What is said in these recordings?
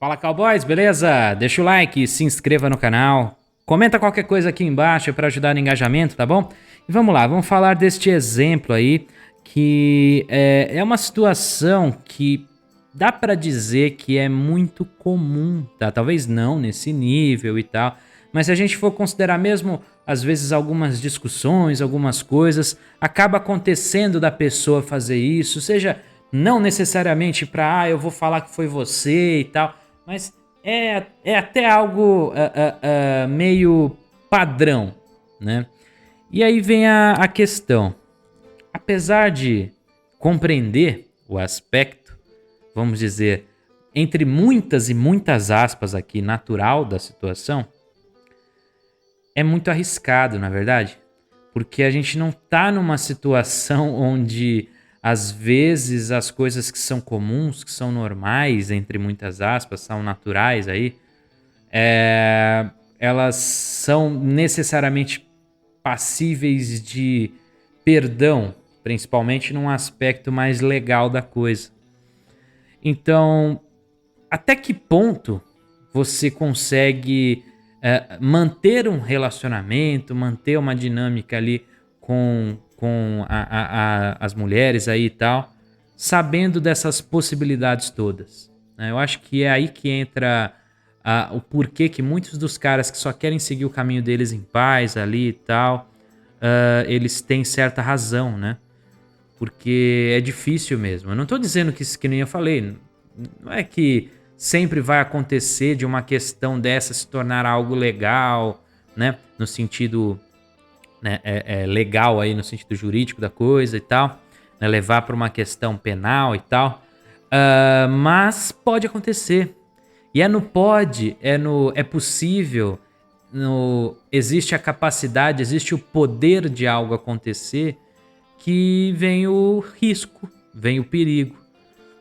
Fala, cowboys, beleza? Deixa o like, se inscreva no canal, comenta qualquer coisa aqui embaixo para ajudar no engajamento, tá bom? E vamos lá, vamos falar deste exemplo aí, que é uma situação que dá para dizer que é muito comum, tá? Talvez não nesse nível e tal, mas se a gente for considerar mesmo, às vezes, algumas discussões, algumas coisas, acaba acontecendo da pessoa fazer isso, seja não necessariamente para, eu vou falar que foi você e tal, mas é até algo meio padrão, né? E aí vem a questão. Apesar de compreender o aspecto, vamos dizer, entre muitas e muitas aspas aqui, natural da situação, é muito arriscado, na verdade, porque a gente não tá numa situação onde às vezes as coisas que são comuns, que são normais, entre muitas aspas, são naturais aí, elas são necessariamente passíveis de perdão, principalmente num aspecto mais legal da coisa. Então, até que ponto você consegue manter um relacionamento, manter uma dinâmica ali com as mulheres aí e tal, sabendo dessas possibilidades todas, né? Eu acho que é aí que entra o porquê que muitos dos caras que só querem seguir o caminho deles em paz ali e tal, eles têm certa razão, né? Porque é difícil mesmo. Eu não tô dizendo que nem eu falei, não é que sempre vai acontecer de uma questão dessa se tornar algo legal, né? No sentido, né, legal aí, no sentido jurídico da coisa e tal, né? Levar para uma questão penal e tal. Mas pode acontecer. E é no pode, é possível, existe a capacidade, existe o poder de algo acontecer, que vem o risco, vem o perigo,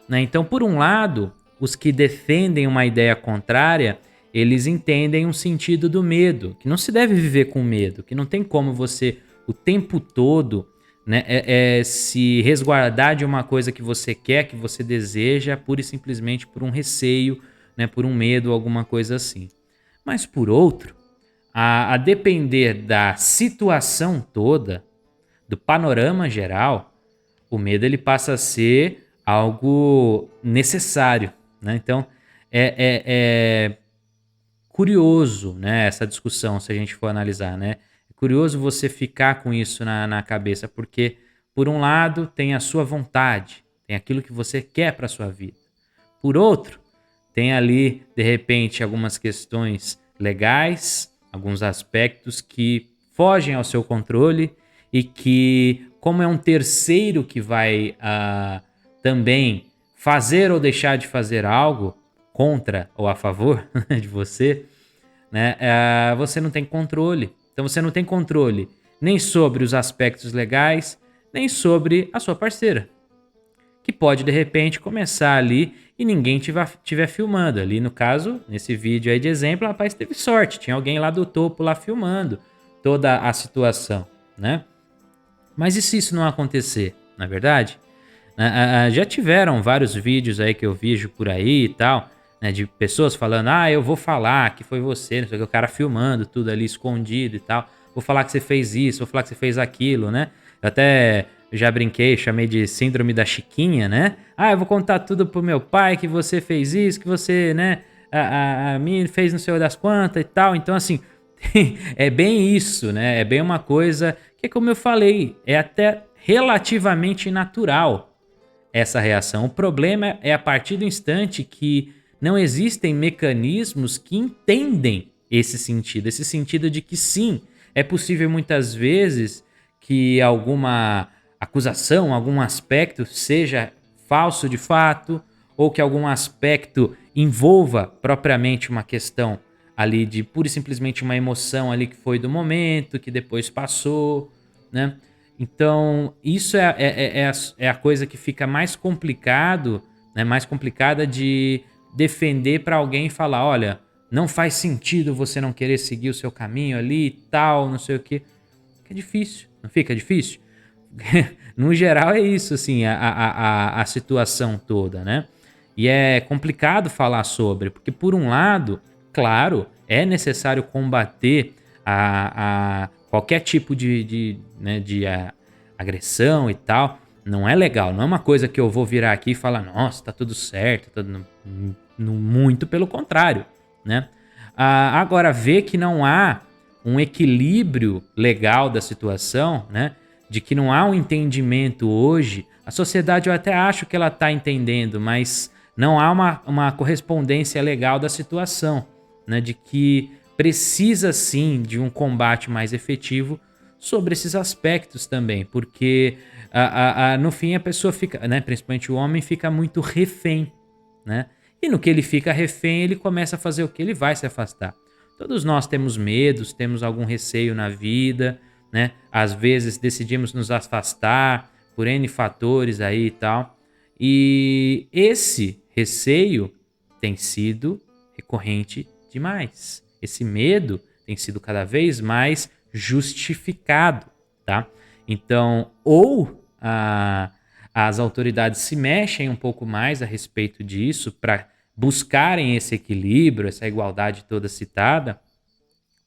né? Então, por um lado, os que defendem uma ideia contrária, eles entendem um sentido do medo, que não se deve viver com medo, que não tem como você o tempo todo, né, se resguardar de uma coisa que você quer, que você deseja, pura e simplesmente por um receio, né, por um medo, alguma coisa assim. Mas por outro, a depender da situação toda, do panorama geral, o medo ele passa a ser algo necessário, né? Então é curioso, né, essa discussão, se a gente for analisar, né? É curioso você ficar com isso na cabeça, porque por um lado tem a sua vontade, tem aquilo que você quer para sua vida. Por outro, tem ali de repente algumas questões legais, alguns aspectos que fogem ao seu controle e que, como é um terceiro que vai também fazer ou deixar de fazer algo contra ou a favor de você, né? Você não tem controle. Então você não tem controle nem sobre os aspectos legais, nem sobre a sua parceira, que pode de repente começar ali e ninguém estiver filmando. Ali no caso, nesse vídeo aí de exemplo, o rapaz teve sorte, tinha alguém lá do topo lá filmando toda a situação, né? Mas e se isso não acontecer, na verdade? Já tiveram vários vídeos aí que eu vejo por aí e tal, né, de pessoas falando, eu vou falar que foi você, não sei o que, o cara filmando tudo ali escondido e tal, vou falar que você fez isso, vou falar que você fez aquilo, né? Eu até já brinquei, chamei de síndrome da Chiquinha, né? Eu vou contar tudo pro meu pai que você fez isso, que você, né, a mim fez não sei das quantas e tal. Então, assim, é bem isso, né? É bem uma coisa que, como eu falei, é até relativamente natural essa reação. O problema é a partir do instante que não existem mecanismos que entendem esse sentido de que sim, é possível muitas vezes que alguma acusação, algum aspecto seja falso de fato, ou que algum aspecto envolva propriamente uma questão ali de pura e simplesmente uma emoção ali que foi do momento, que depois passou, né? Então, isso é a coisa que fica mais complicado, né? Mais complicada de defender para alguém e falar, olha, não faz sentido você não querer seguir o seu caminho ali e tal, não sei o quê. Fica difícil, não fica difícil? No geral é isso, assim, a situação toda, né? E é complicado falar sobre, porque por um lado, claro, é necessário combater qualquer tipo de agressão e tal. Não é legal, não é uma coisa que eu vou virar aqui e falar, nossa, tá tudo certo, muito pelo contrário, né? Agora, ver que não há um equilíbrio legal da situação, né? De que não há um entendimento hoje. A sociedade, eu até acho que ela está entendendo, mas não há uma correspondência legal da situação, né? De que precisa sim de um combate mais efetivo sobre esses aspectos também, porque no fim a pessoa fica, né? Principalmente o homem fica muito refém, né? E no que ele fica refém, ele começa a fazer o que? Ele vai se afastar. Todos nós temos medos, temos algum receio na vida, né? Às vezes decidimos nos afastar por N fatores aí e tal. E esse receio tem sido recorrente demais. Esse medo tem sido cada vez mais justificado, tá? Então, ou as autoridades se mexem um pouco mais a respeito disso para buscarem esse equilíbrio, essa igualdade toda citada,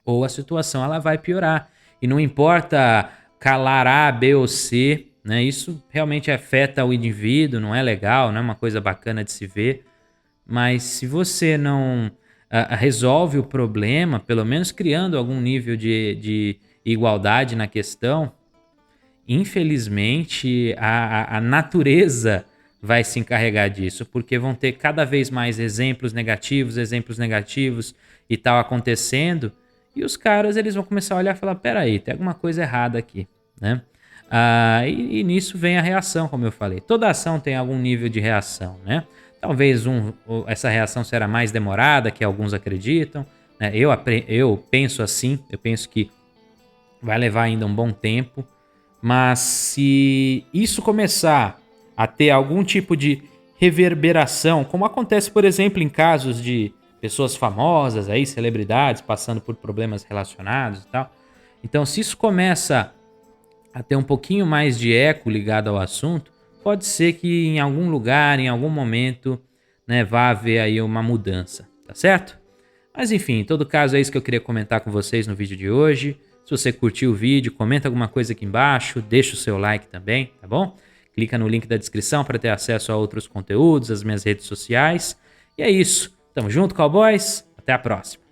ou a situação ela vai piorar. E não importa calar A, B ou C, né? Isso realmente afeta o indivíduo, não é legal, não é uma coisa bacana de se ver. Mas se você não resolve o problema, pelo menos criando algum nível de igualdade na questão, infelizmente a natureza vai se encarregar disso, porque vão ter cada vez mais exemplos negativos e tal acontecendo, e os caras eles vão começar a olhar e falar, peraí, tem alguma coisa errada aqui, né? E nisso vem a reação, como eu falei. Toda ação tem algum nível de reação, né? Talvez essa reação será mais demorada, que alguns acreditam, né? Eu penso assim, eu penso que vai levar ainda um bom tempo, mas se isso começar a ter algum tipo de reverberação, como acontece, por exemplo, em casos de pessoas famosas, aí, celebridades passando por problemas relacionados e tal. Então, se isso começa a ter um pouquinho mais de eco ligado ao assunto, pode ser que em algum lugar, em algum momento, né, vá haver aí uma mudança, tá certo? Mas enfim, em todo caso é isso que eu queria comentar com vocês no vídeo de hoje. Se você curtiu o vídeo, comenta alguma coisa aqui embaixo, deixa o seu like também, tá bom? Clica no link da descrição para ter acesso a outros conteúdos, as minhas redes sociais. E é isso. Tamo junto, cowboys. Até a próxima.